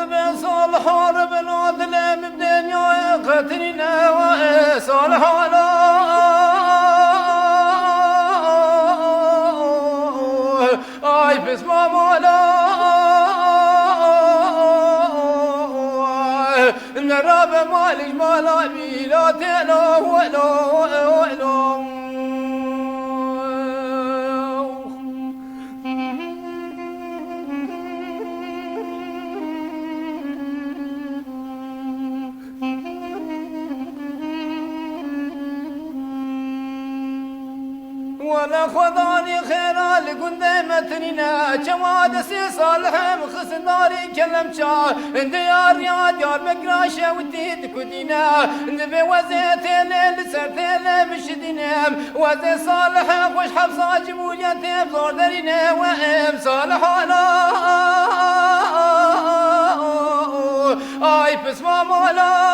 بصالح ربنا ظلم بدنيا قتلنا وصالح على اي بسم مولا نراب مالج مالا بلا تلا ولا ولا خذاني خيرا لقن ديمتنينا جواد سي صالح مخصن داري كلم شا ديار يا ديار مقراشة وديد كدينا نبي وزيت الليل سرتين مشدينا وزي صالح خوش حفصة جموليا تبزور دارينا وام صالح على اي بسما مولا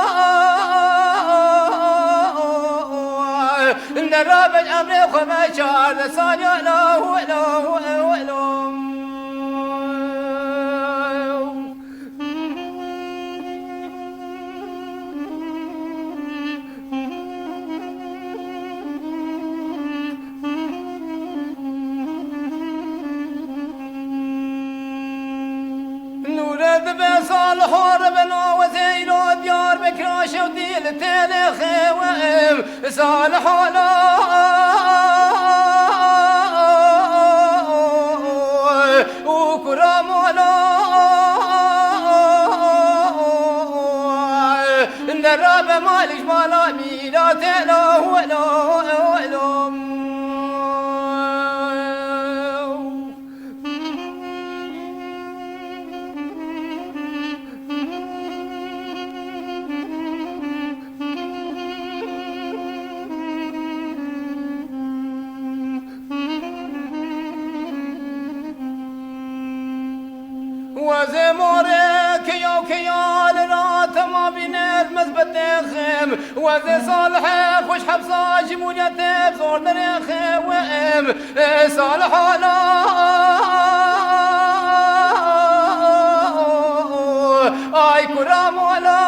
نراب الأمر خما شعر لسانيا لا ولا نورد بصالح ربنا وزينو ديار بكراش وديل تيل خوام صالح على وكرام على نراب مالج مالا ميلا تيلا ولا وزمورك يا كيال رات ما بين المثبت خيم وزي صالح خوش حبصة جمونية تبزور دريخ وام صالح على اي كرام ولا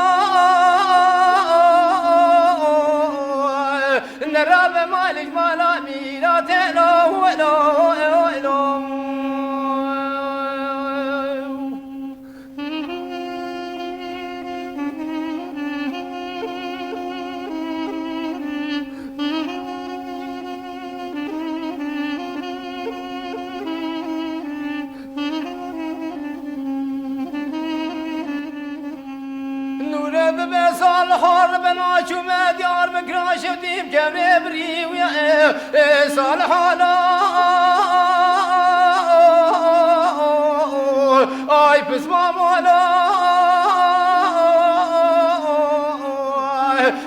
نراب مالج مالا ميلا تلا ولا بصالح ربنا شو ما ديار مقراش وديب كبري ويا صالح على اي بسما مولا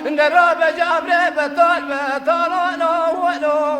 نراب جابر بطال ولا